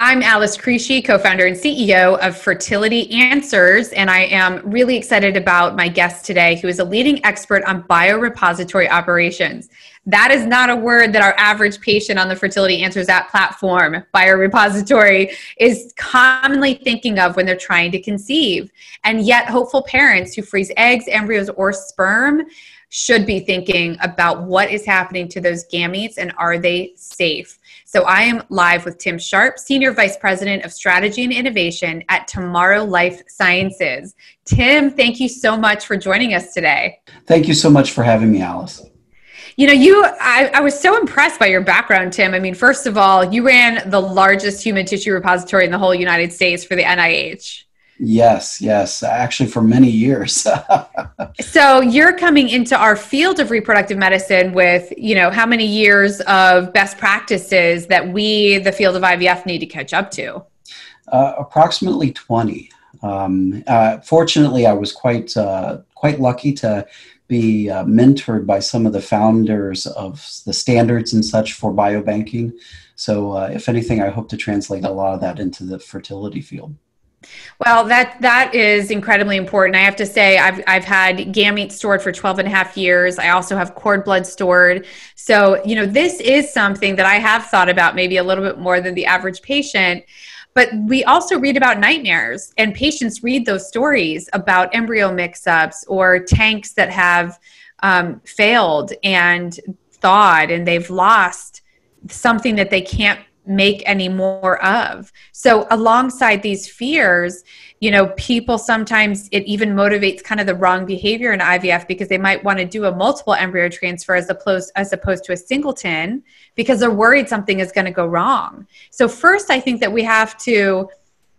I'm Alice Crisci, co-founder and CEO of FertilityAnswers, and I am really excited about my guest today, who is a leading expert on biorepository operations. That is not a word that our average patient on the Fertility Answers app platform, biorepository, is commonly thinking of when they're trying to conceive. And yet hopeful parents who freeze eggs, embryos, or sperm should be thinking about what is happening to those gametes and are they safe. So I am live with Tim Sharp, Senior Vice President of Strategy and Innovation at TMRW Life Sciences. Tim, thank you so much for joining us today. Thank you so much for having me, Alice. You know, I was so impressed by your background, Tim. I mean, first of all, you ran the largest human tissue repository in the whole United States for the NIH. Yes, actually for many years. So you're coming into our field of reproductive medicine with, how many years of best practices that we, the field of IVF, need to catch up to? Approximately 20. Fortunately, I was quite lucky to be mentored by some of the founders of the standards and such for biobanking. So if anything, I hope to translate a lot of that into the fertility field. Well, that is incredibly important. I have to say, I've had gametes stored for 12 and a half years. I also have cord blood stored. So, this is something that I have thought about maybe a little bit more than the average patient. But we also read about nightmares, and patients read those stories about embryo mix-ups or tanks that have failed and thawed, and they've lost something that they can't make any more of. So alongside these fears, people sometimes, it even motivates kind of the wrong behavior in IVF because they might want to do a multiple embryo transfer as opposed to a singleton because they're worried something is going to go wrong. So first, I think that we have to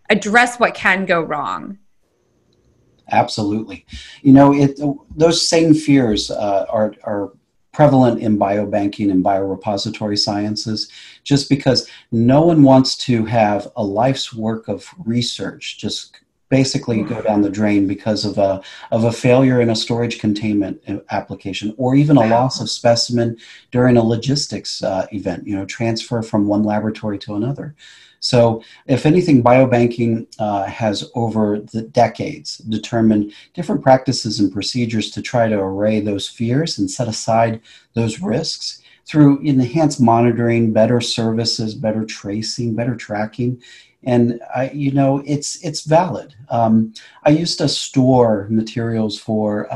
address what can go wrong. Absolutely. Those same fears are prevalent in biobanking and biorepository sciences, just because no one wants to have a life's work of research just basically go down the drain because of a failure in a storage containment application, or even a loss of specimen during a logistics event, transfer from one laboratory to another. So if anything, biobanking has over the decades determined different practices and procedures to try to array those fears and set aside those risks through enhanced monitoring, better services, better tracing, better tracking. And it's valid. I used to store materials for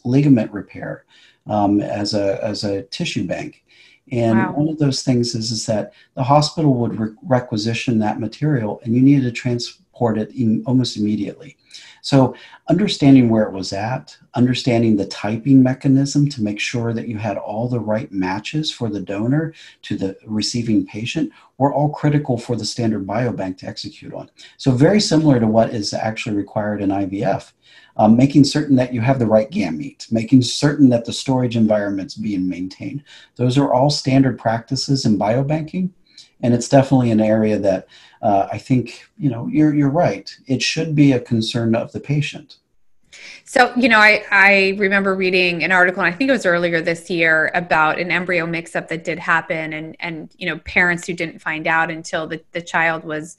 ligament repair as a tissue bank. And Wow. one of those things is that the hospital would requisition that material and you needed to transport it almost immediately. So understanding where it was at, understanding the typing mechanism to make sure that you had all the right matches for the donor to the receiving patient were all critical for the standard biobank to execute on. So very similar to what is actually required in IVF. Making certain that you have the right gamete, making certain that the storage environment's being maintained. Those are all standard practices in biobanking, and it's definitely an area that I think, you're right. It should be a concern of the patient. So, I remember reading an article, and I think it was earlier this year, about an embryo mix-up that did happen, and parents who didn't find out until the child was,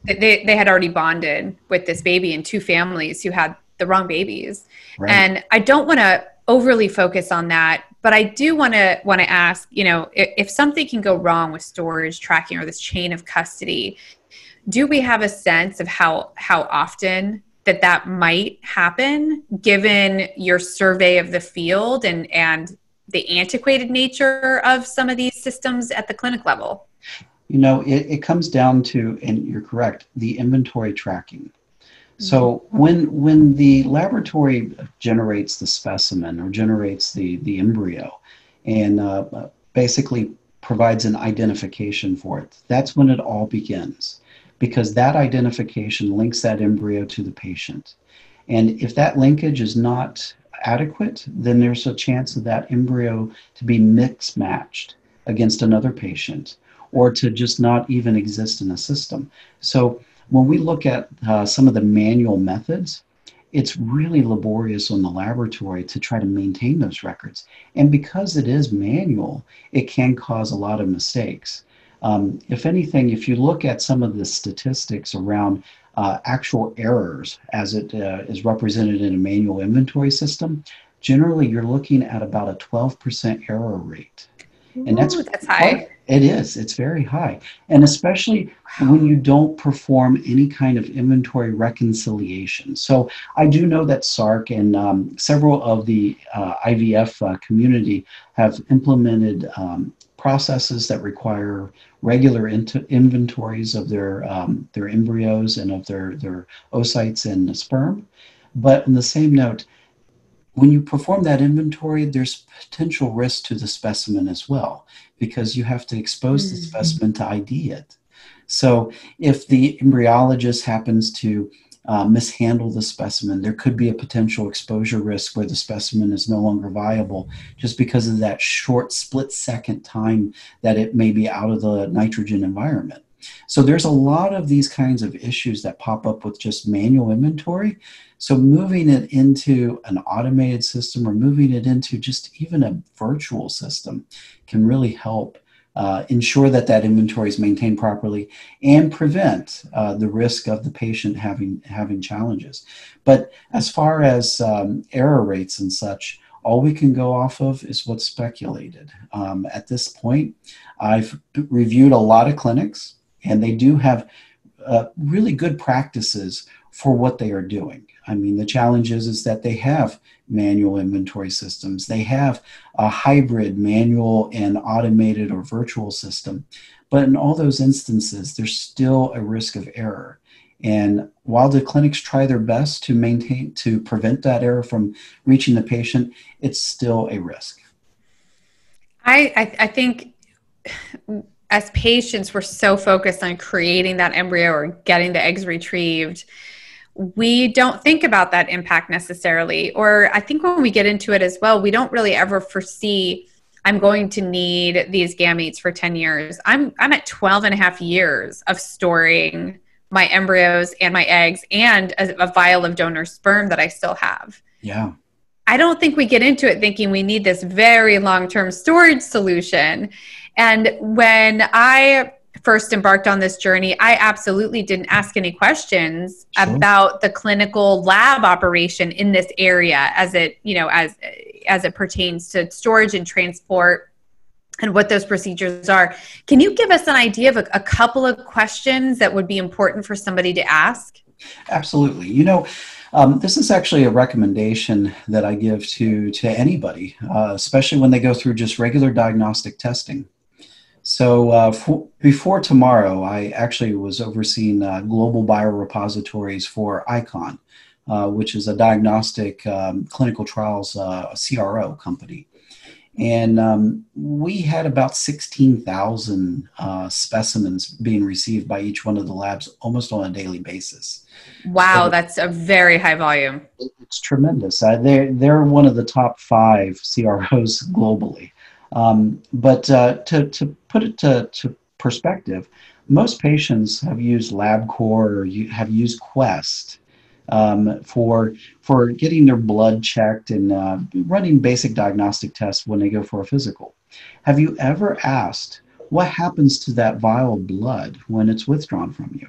they had already bonded with this baby, and two families who had the wrong babies. Right. And I don't want to overly focus on that, but I do want to ask, if something can go wrong with storage, tracking, or this chain of custody, do we have a sense of how often that might happen, given your survey of the field and the antiquated nature of some of these systems at the clinic level? It comes down to, and you're correct, the inventory tracking. So when the laboratory generates the specimen or generates the embryo and basically provides an identification for it, that's when it all begins, because that identification links that embryo to the patient. And if that linkage is not adequate, then there's a chance of that embryo to be mix-matched against another patient or to just not even exist in the system. So when we look at some of the manual methods, it's really laborious on the laboratory to try to maintain those records. And because it is manual, it can cause a lot of mistakes. If anything, if you look at some of the statistics around actual errors as it is represented in a manual inventory system, generally you're looking at about a 12% error rate. And Ooh, that's high. it is, it's very high. And especially when you don't perform any kind of inventory reconciliation. So I do know that SARC and several of the IVF community have implemented processes that require regular inventories of their embryos and of their oocytes and sperm. But on the same note, when you perform that inventory, there's potential risk to the specimen as well, because you have to expose the specimen to ID it. So if the embryologist happens to mishandle the specimen, there could be a potential exposure risk where the specimen is no longer viable just because of that short split-second time that it may be out of the nitrogen environment. So there's a lot of these kinds of issues that pop up with just manual inventory. So moving it into an automated system or moving it into just even a virtual system can really help ensure that that inventory is maintained properly and prevent the risk of the patient having challenges. But as far as error rates and such, all we can go off of is what's speculated. At this point, I've reviewed a lot of clinics, and they do have really good practices for what they are doing. I mean, the challenge is that they have manual inventory systems. They have a hybrid manual and automated or virtual system. But in all those instances, there's still a risk of error. And while the clinics try their best to prevent that error from reaching the patient, it's still a risk. I think as patients, we're so focused on creating that embryo or getting the eggs retrieved. We don't think about that impact necessarily. Or I think when we get into it as well, we don't really ever foresee, I'm going to need these gametes for 10 years. I'm at 12 and a half years of storing my embryos and my eggs and a vial of donor sperm that I still have. Yeah. I don't think we get into it thinking we need this very long-term storage solution. And when I first embarked on this journey, I absolutely didn't ask any questions about the clinical lab operation in this area as it, as it pertains to storage and transport and what those procedures are. Can you give us an idea of a couple of questions that would be important for somebody to ask? Absolutely. This is actually a recommendation that I give to anybody, especially when they go through just regular diagnostic testing. So before tomorrow, I actually was overseeing global biorepositories for ICON, which is a diagnostic clinical trials CRO company. And we had about 16,000 specimens being received by each one of the labs almost on a daily basis. Wow, so that's a very high volume. It's tremendous. They're one of the top 5 CROs globally. But to put it to perspective, most patients have used LabCorp or have used Quest for getting their blood checked and running basic diagnostic tests when they go for a physical. Have you ever asked what happens to that vial of blood when it's withdrawn from you?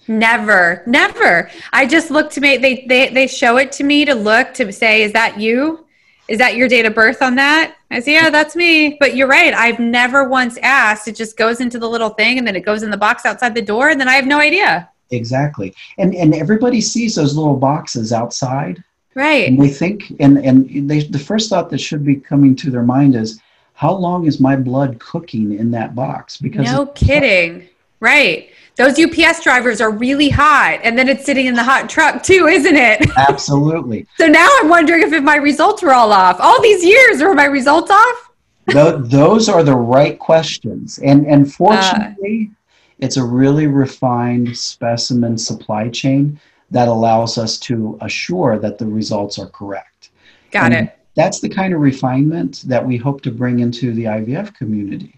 Never. I just look to me. They show it to me to look to say, is that you? Is that your date of birth on that? I say, yeah, that's me. But you're right. I've never once asked. It just goes into the little thing and then it goes in the box outside the door and then I have no idea. Exactly. And everybody sees those little boxes outside. Right. And they think, the first thought that should be coming to their mind is, how long is my blood cooking in that box? Because no kidding. Right. Those UPS drivers are really hot. And then it's sitting in the hot truck too, isn't it? Absolutely. So now I'm wondering if my results were all off. All these years, are my results off? Those are the right questions. And fortunately, it's a really refined specimen supply chain that allows us to assure that the results are correct. Got it. That's the kind of refinement that we hope to bring into the IVF community.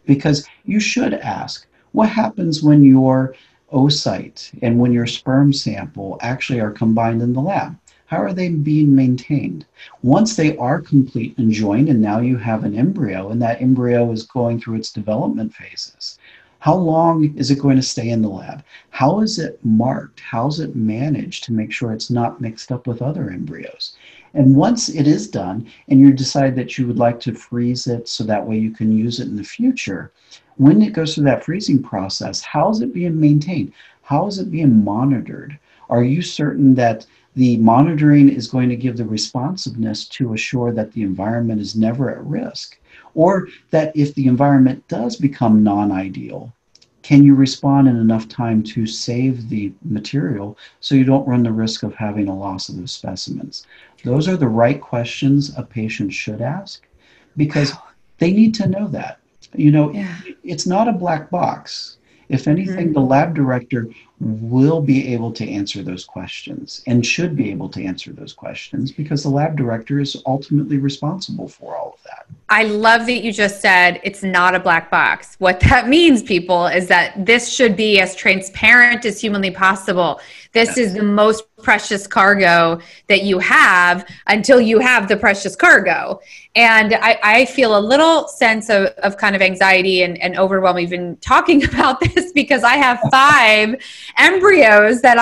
Because you should ask, what happens when your oocyte and when your sperm sample actually are combined in the lab? How are they being maintained? Once they are complete and joined, and now you have an embryo, and that embryo is going through its development phases, How long is it going to stay in the lab? How is it marked? How is it managed to make sure it's not mixed up with other embryos? And once it is done and you decide that you would like to freeze it so that way you can use it in the future, when it goes through that freezing process, how is it being maintained? How is it being monitored? Are you certain that the monitoring is going to give the responsiveness to assure that the environment is never at risk? Or that if the environment does become non-ideal, can you respond in enough time to save the material so you don't run the risk of having a loss of those specimens? Those are the right questions a patient should ask because Wow. they need to know that. You know, Yeah. it's not a black box. If anything, Mhm. the lab director will be able to answer those questions and should be able to answer those questions because the lab director is ultimately responsible for all of that. I love that you just said it's not a black box. What that means, people, is that this should be as transparent as humanly possible. This is Yes. the most precious cargo that you have until you have the precious cargo. And I feel a little sense of kind of anxiety and overwhelm even talking about this because I have 5 embryos that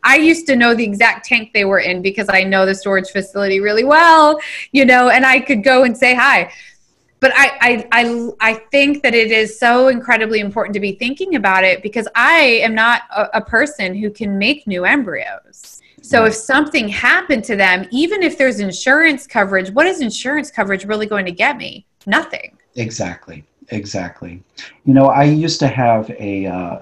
I used to know the exact tank they were in because I know the storage facility really well, and I could go and say hi. But I think that it is so incredibly important to be thinking about it because I am not a person who can make new embryos. So if Right. something happened to them, even if there's insurance coverage, what is insurance coverage really going to get me? Nothing. Exactly. Exactly. You know, I used to have a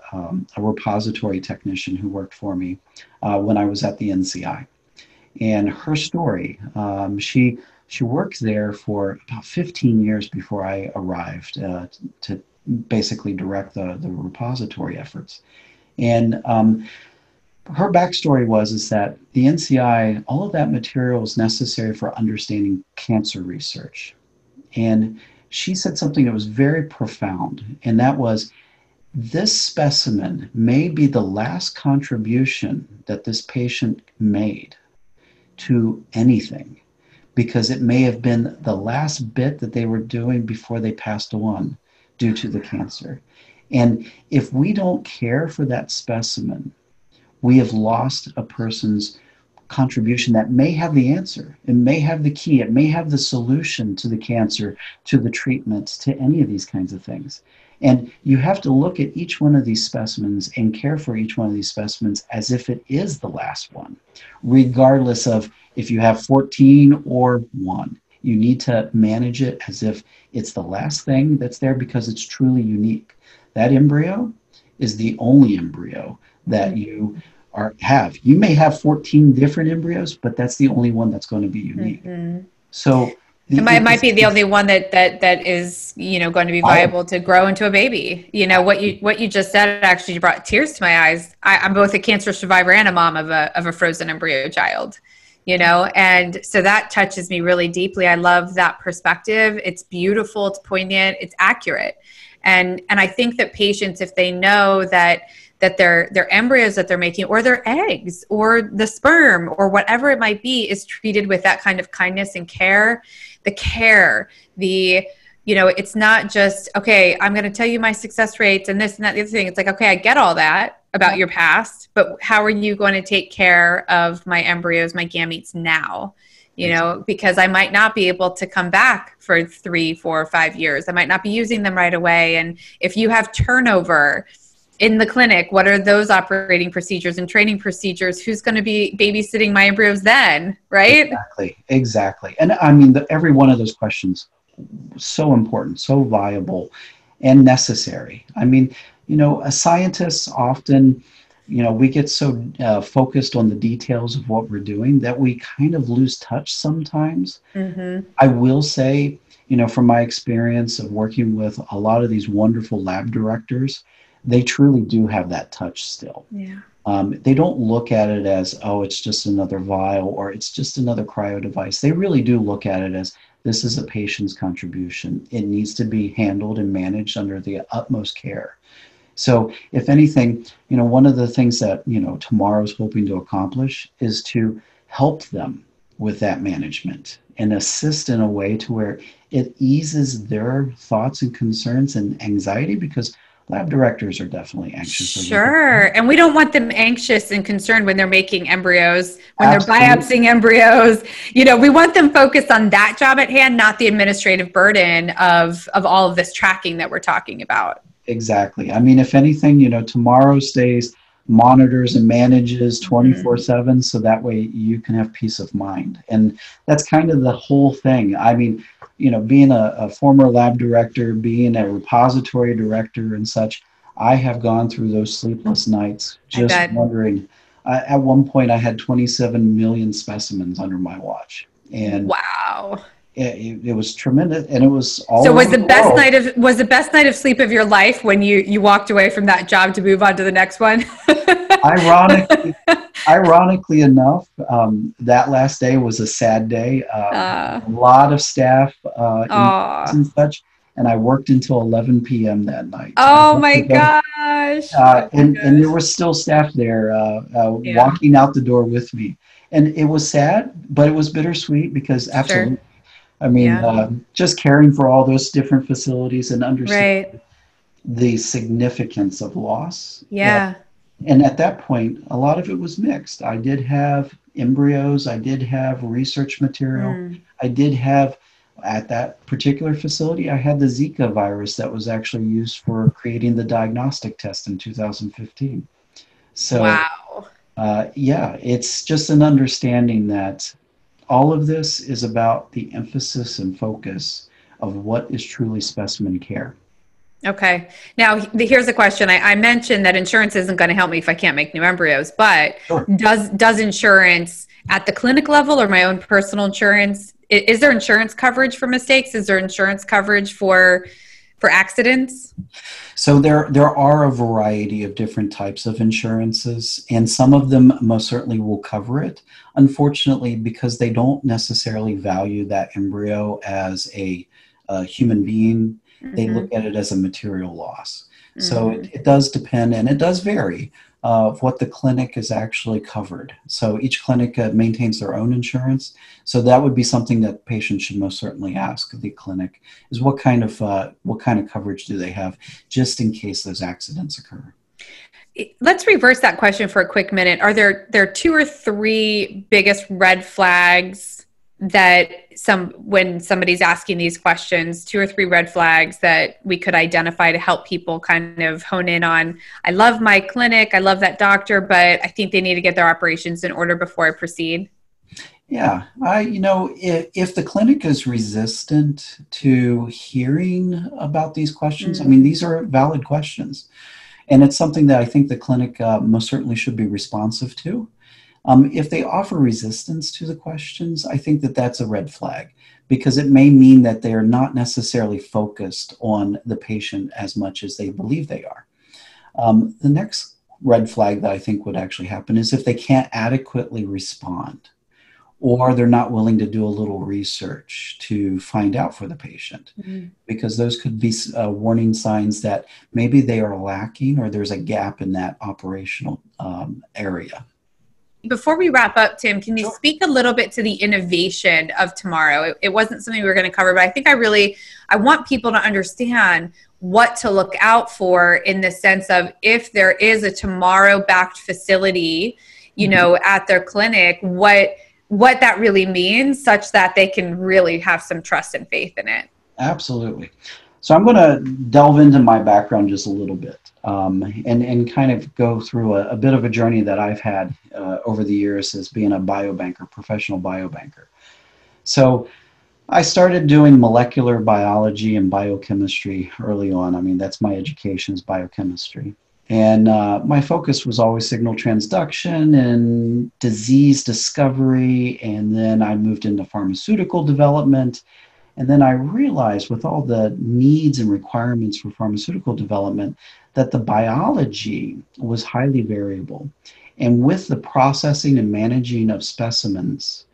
repository technician who worked for me when I was at the NCI. And her story, she worked there for about 15 years before I arrived to basically direct the repository efforts. And her backstory was is that the NCI, all of that material is necessary for understanding cancer research. And she said something that was very profound, and that was this specimen may be the last contribution that this patient made to anything because it may have been the last bit that they were doing before they passed on due to the cancer. And if we don't care for that specimen, we have lost a person's contribution that may have the answer. It may have the key. It may have the solution to the cancer, to the treatments, to any of these kinds of things. And you have to look at each one of these specimens and care for each one of these specimens as if it is the last one, regardless of if you have 14 or 1. You need to manage it as if it's the last thing that's there because it's truly unique. That embryo is the only embryo that you have. You may have 14 different embryos, but that's the only one that's going to be unique. Mm-hmm. So It might be the only one that is going to be viable. viable to grow into a baby. What you just said actually brought tears to my eyes. I'm both a cancer survivor and a mom of a frozen embryo child. And so that touches me really deeply. I love that perspective. It's beautiful. It's poignant. It's accurate. And I think that patients, if they know that their embryos that they're making or their eggs or the sperm or whatever it might be is treated with that kind of kindness and care, it's not just, okay, I'm going to tell you my success rates and this and that, the other thing. It's like, okay, I get all that about your past, but how are you going to take care of my embryos, my gametes now? Because I might not be able to come back for 3, 4, 5 years. I might not be using them right away. And if you have turnover in the clinic, what are those operating procedures and training procedures? Who's going to be babysitting my embryos then, right? Exactly. And I mean, every one of those questions, so important, so viable, and necessary. I mean, as scientists often, we get so focused on the details of what we're doing that we kind of lose touch sometimes. Mm-hmm. I will say, from my experience of working with a lot of these wonderful lab directors, they truly do have that touch still. Yeah. They don't look at it as, oh, it's just another vial or it's just another cryo device. They really do look at it as this is a patient's contribution. It needs to be handled and managed under the utmost care. So if anything, one of the things that, tomorrow's hoping to accomplish is to help them with that management and assist in a way to where it eases their thoughts and concerns and anxiety because lab directors are definitely anxious over this. Sure. And we don't want them anxious and concerned when they're making embryos, when they're Absolutely. biopsying embryos. We want them focused on that job at hand, not the administrative burden of all of this tracking that we're talking about. Exactly. I mean, if anything, tomorrow stays monitors and manages Mhm. 24/7, so that way you can have peace of mind. And that's kind of the whole thing. I mean, being a former lab director, being a repository director and such, I have gone through those sleepless nights I just bet. wondering. At one point, I had 27 million specimens under my watch. And Wow. it was tremendous, and it was all So over the world. was the best night of sleep of your life when you walked away from that job to move on to the next one? Ironically, ironically enough, that last day was a sad day. uh, A lot of staff in oh, and such, and I worked until 11 p.m. that night. I oh went my to bed, gosh. Oh my and there gosh. was still staff there Yeah, walking out the door with me, and it was sad, but it was bittersweet because sure. absolutely, I mean, Yeah, just caring for all those different facilities and understanding right. the significance of loss. Yeah. And at that point, a lot of it was mixed. I did have embryos, I did have research material, Mm. I did have, at that particular facility, I had the Zika virus that was actually used for creating the diagnostic test in 2015. So, Wow. yeah, it's just an understanding that all of this is about the emphasis and focus of what is truly specimen care. Okay. Now, here's a question. I mentioned that insurance isn't going to help me if I can't make new embryos, but Sure. does insurance at the clinic level or my own personal insurance, is there insurance coverage for mistakes? Is there insurance coverage for accidents? So there are a variety of different types of insurances, and some of them most certainly will cover it. Unfortunately, because they don't necessarily value that embryo as a human being, they look Mm-hmm. at it as a material loss. So Mm. it does depend, and it does vary of what the clinic is actually covered. So each clinic maintains their own insurance. So that would be something that patients should most certainly ask the clinic is what kind of coverage do they have just in case those accidents occur. Let's reverse that question for a quick minute. Are there two or three biggest red flags that when somebody's asking these questions, two or three red flags that we could identify to help people kind of hone in on, I love my clinic, I love that doctor, but I think they need to get their operations in order before I proceed? Yeah, if the clinic is resistant to hearing about these questions, I mean, Mm, these are valid questions. And it's something that I think the clinic most certainly should be responsive to. If they offer resistance to the questions, I think that that's a red flag because it may mean that they are not necessarily focused on the patient as much as they believe they are. The next red flag that I think would actually happen is if they can't adequately respond or they're not willing to do a little research to find out for the patient mm. because those could be warning signs that maybe they are lacking or there's a gap in that operational area. Before we wrap up, Tim, can you Sure. speak a little bit to the innovation of tomorrow? It wasn't something we were going to cover, but I think I want people to understand what to look out for in the sense of if there is a tomorrow backed facility, Mhm. at their clinic, what that really means such that they can really have some trust and faith in it. Absolutely. So I'm going to delve into my background just a little bit and kind of go through a bit of a journey that I've had over the years as being a biobanker, professional biobanker. So I started doing molecular biology and biochemistry early on. I mean, that's my education is biochemistry. And my focus was always signal transduction and disease discovery. And then I moved into pharmaceutical development. And then I realized with all the needs and requirements for pharmaceutical development that the biology was highly variable. And with the processing and managing of specimens,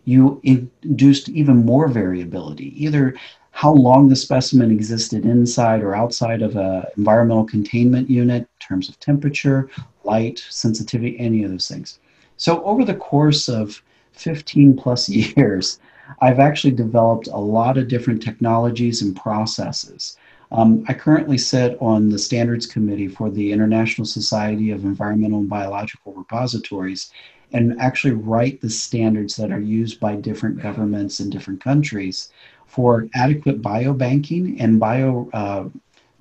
you induced even more variability, either how long the specimen existed inside or outside of an environmental containment unit in terms of temperature, light, sensitivity, any of those things. So over the course of 15 plus years, I've actually developed a lot of different technologies and processes I currently sit on the standards committee for the International Society of Environmental and Biological Repositories and actually write the standards that are used by different governments in different countries for adequate biobanking and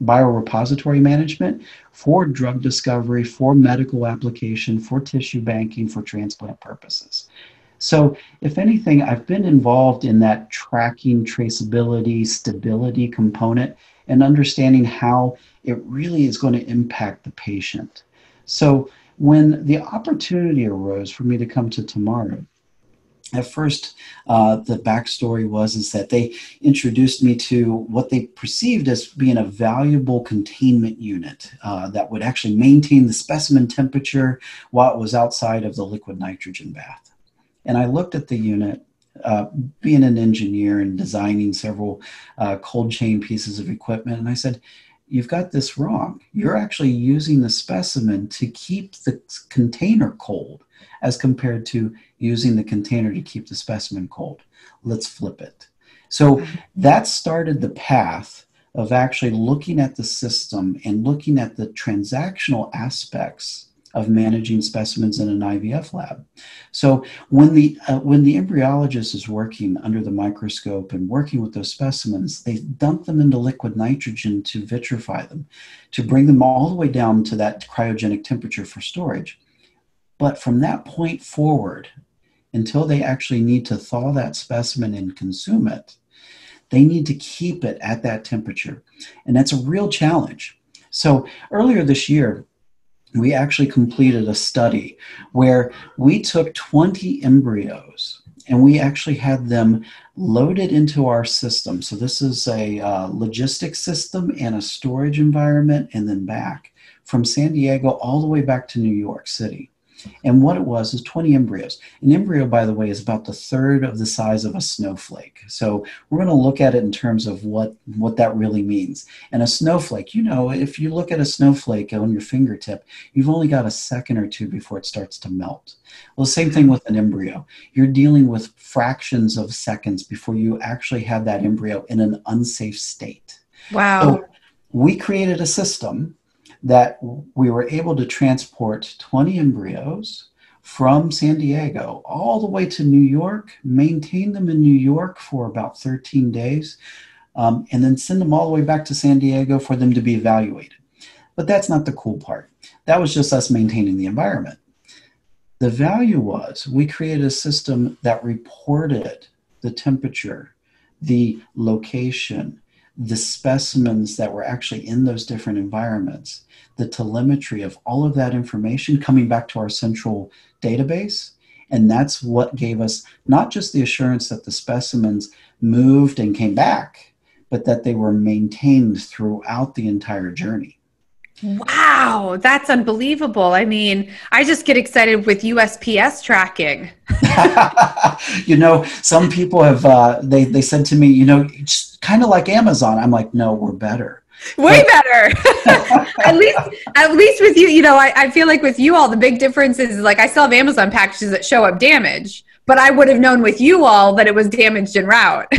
biorepository management for drug discovery, for medical application, for tissue banking, for transplant purposes. So, if anything, I've been involved in that tracking, traceability, stability component and understanding how it really is going to impact the patient. So, when the opportunity arose for me to come to Tomorrow, at first, the backstory was is that they introduced me to what they perceived as being a valuable containment unit that would actually maintain the specimen temperature while it was outside of the liquid nitrogen bath. And I looked at the unit, being an engineer and designing several cold chain pieces of equipment, and I said, "You've got this wrong. You're actually using the specimen to keep the container cold as compared to using the container to keep the specimen cold. Let's flip it." So that started the path of actually looking at the system and looking at the transactional aspects of managing specimens in an IVF lab. So when the embryologist is working under the microscope and working with those specimens, they dump them into liquid nitrogen to vitrify them, to bring them all the way down to that cryogenic temperature for storage. But from that point forward, until they actually need to thaw that specimen and consume it, they need to keep it at that temperature. And that's a real challenge. So earlier this year, we actually completed a study where we took 20 embryos and we actually had them loaded into our system. So this is a logistics system and a storage environment and then back from San Diego all the way back to New York City. And what it was is 20 embryos. An embryo, by the way, is about the third of the size of a snowflake. So we're going to look at it in terms of what that really means. And a snowflake, you know, if you look at a snowflake on your fingertip, you've only got a second or two before it starts to melt. Well, the same thing with an embryo. You're dealing with fractions of seconds before you actually have that embryo in an unsafe state. Wow. So we created a system that we were able to transport 20 embryos from San Diego all the way to New York, maintain them in New York for about 13 days, and then send them all the way back to San Diego for them to be evaluated. But that's not the cool part. That was just us maintaining the environment. The value was we created a system that reported the temperature, the location, the specimens that were actually in those different environments, the telemetry of all of that information coming back to our central database. And that's what gave us not just the assurance that the specimens moved and came back, but that they were maintained throughout the entire journey. Wow, that's unbelievable. I mean, I just get excited with USPS tracking. You know, some people have, they said to me, you know, it's kind of like Amazon. I'm like, no, we're better. Way better. at least with you, you know, I feel like with you all, the big difference is like I still have Amazon packages that show up damaged, but I would have known with you all that it was damaged en route.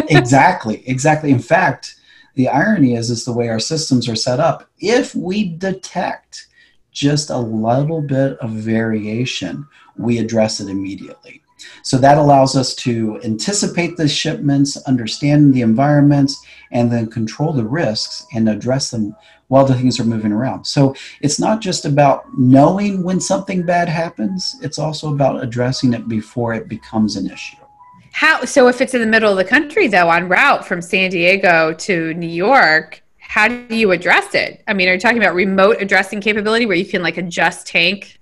Exactly. In fact, the irony is the way our systems are set up. If we detect just a little bit of variation, we address it immediately. So that allows us to anticipate the shipments, understand the environments, and then control the risks and address them while the things are moving around. So it's not just about knowing when something bad happens, it's also about addressing it before it becomes an issue. So if it's in the middle of the country, though, en route from San Diego to New York, how do you address it? I mean, are you talking about remote addressing capability where you can like adjust tank?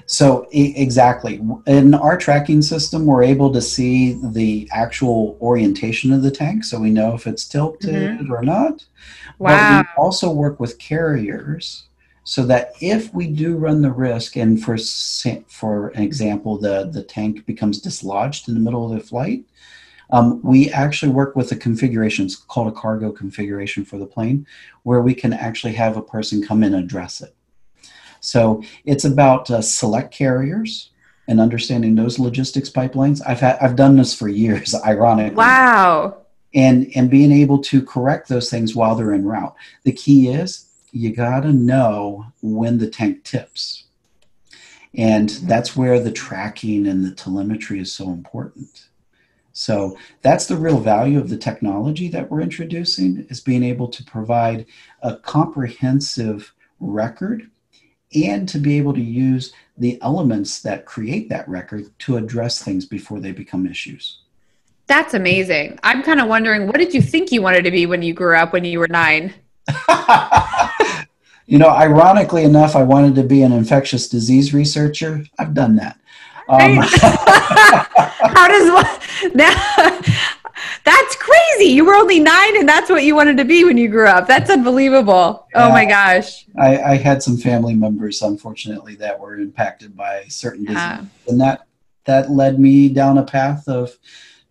So exactly. In our tracking system, we're able to see the actual orientation of the tank. So we know if it's tilted or not. Wow. But we also work with carriers so that if we do run the risk, and for an example, the tank becomes dislodged in the middle of the flight, we actually work with a configuration. It's called a cargo configuration for the plane, where we can actually have a person come in and address it. So it's about select carriers and understanding those logistics pipelines. I've done this for years, ironically. Wow. and being able to correct those things while they're en route. The key is you got to know when the tank tips. And that's where the tracking and the telemetry is so important. So that's the real value of the technology that we're introducing, is being able to provide a comprehensive record and to be able to use the elements that create that record to address things before they become issues. That's amazing. I'm kind of wondering, what did you think you wanted to be when you grew up, when you were 9? Ironically enough, I wanted to be an infectious disease researcher. I've done that. Right? How does one now? That's crazy. You were only 9 and that's what you wanted to be when you grew up. That's unbelievable. Yeah, oh my gosh. I had some family members, unfortunately, that were impacted by certain diseases. And that led me down a path of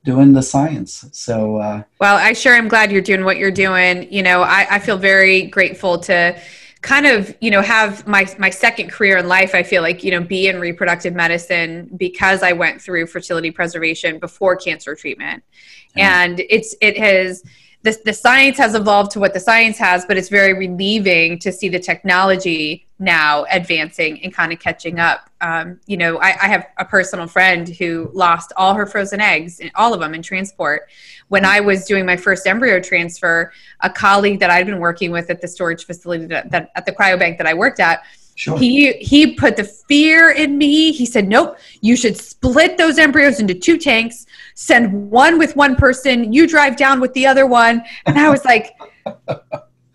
doing the science. So, well, I sure am glad you're doing what you're doing. I feel very grateful to kind of, have my second career in life. I feel like, be in reproductive medicine because I went through fertility preservation before cancer treatment. Yeah. And the science has evolved to what the science has, but it's very relieving to see the technology now advancing and kind of catching up. I have a personal friend who lost all her frozen eggs, all of them in transport. When I was doing my first embryo transfer, a colleague that I'd been working with at the storage facility that at the cryobank that I worked at, sure, he put the fear in me. He said, nope, you should split those embryos into 2 tanks, send one with one person, you drive down with the other one. And I was like,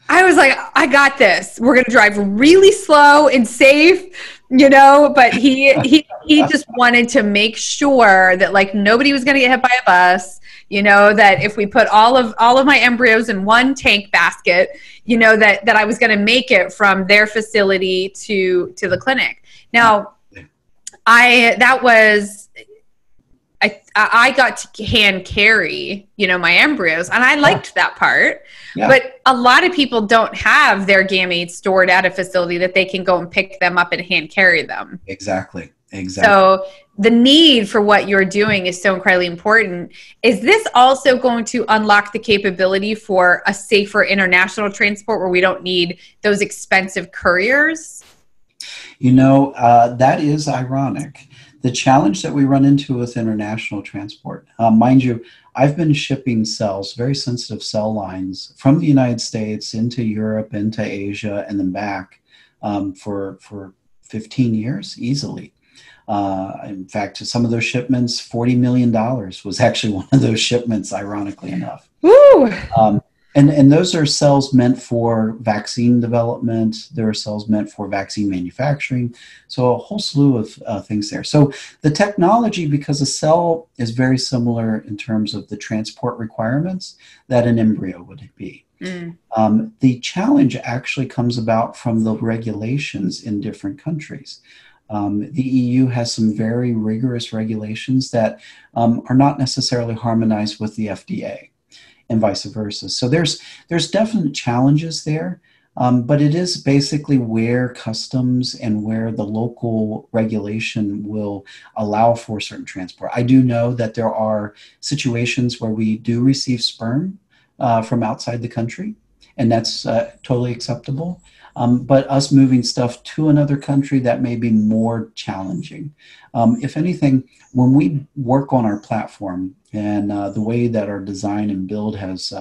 I got this. We're going to drive really slow and safe, but he just wanted to make sure that like nobody was going to get hit by a bus, that if we put all of my embryos in one tank basket, that I was going to make it from their facility to the clinic. Now, I got to hand carry, my embryos, and I liked that part. Yeah. But a lot of people don't have their gametes stored at a facility that they can go and pick them up and hand carry them. Exactly. So the need for what you're doing is so incredibly important. Is this also going to unlock the capability for a safer international transport where we don't need those expensive couriers? That is ironic. The challenge that we run into with international transport, mind you, I've been shipping cells, very sensitive cell lines, from the United States into Europe, into Asia, and then back for 15 years easily. In fact, some of those shipments, $40 million was actually one of those shipments, ironically enough. Woo! And those are cells meant for vaccine development. There are cells meant for vaccine manufacturing. So a whole slew of things there. So the technology, because a cell is very similar in terms of the transport requirements that an embryo would be. The challenge actually comes about from the regulations in different countries. The EU has some very rigorous regulations that are not necessarily harmonized with the FDA, and vice versa. So there's definite challenges there, but it is basically where customs and where the local regulation will allow for certain transport. I do know that there are situations where we do receive sperm from outside the country, and that's totally acceptable. But us moving stuff to another country, that may be more challenging. If anything, when we work on our platform and the way that our design and build has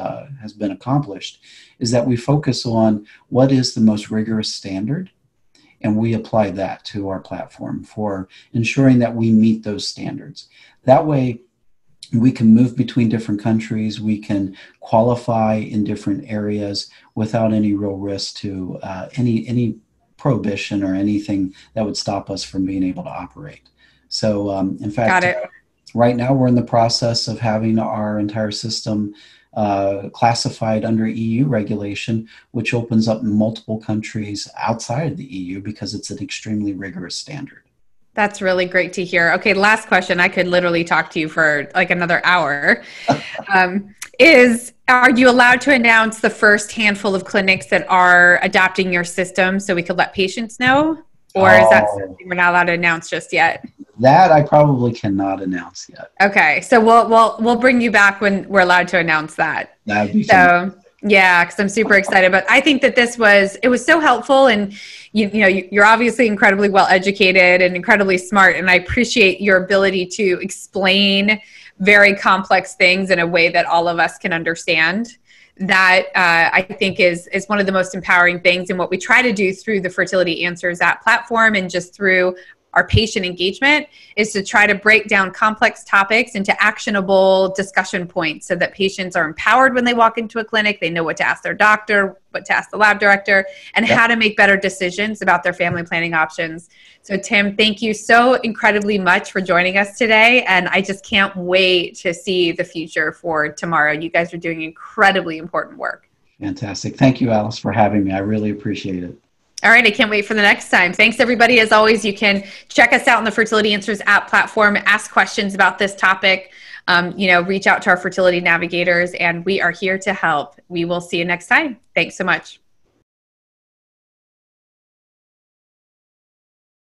been accomplished is that we focus on what is the most rigorous standard, and we apply that to our platform for ensuring that we meet those standards. That way, we can move between different countries. We can qualify in different areas without any real risk to any prohibition or anything that would stop us from being able to operate. So, in fact, right now we're in the process of having our entire system classified under EU regulation, which opens up multiple countries outside of the EU because it's an extremely rigorous standard. That's really great to hear. Okay, last question. I could literally talk to you for like another hour. Are you allowed to announce the first handful of clinics that are adopting your system so we could let patients know? Or is that something we're not allowed to announce just yet? That I probably cannot announce yet. Okay, so we'll bring you back when we're allowed to announce that. That would be So fantastic. yeah, because I'm super excited. But I think that it was so helpful, and you're obviously incredibly well educated and incredibly smart, and I appreciate your ability to explain very complex things in a way that all of us can understand. That I think is one of the most empowering things, and what we try to do through the Fertility Answers app platform and just through our patient engagement is to try to break down complex topics into actionable discussion points so that patients are empowered when they walk into a clinic. They know what to ask their doctor, what to ask the lab director, and how to make better decisions about their family planning options. So Tim, thank you so incredibly much for joining us today. And I just can't wait to see the future for tomorrow. You guys are doing incredibly important work. Fantastic. Thank you, Alice, for having me. I really appreciate it. All right, I can't wait for the next time. Thanks, everybody. As always, you can check us out on the Fertility Answers app platform, ask questions about this topic, reach out to our fertility navigators, and we are here to help. We will see you next time. Thanks so much.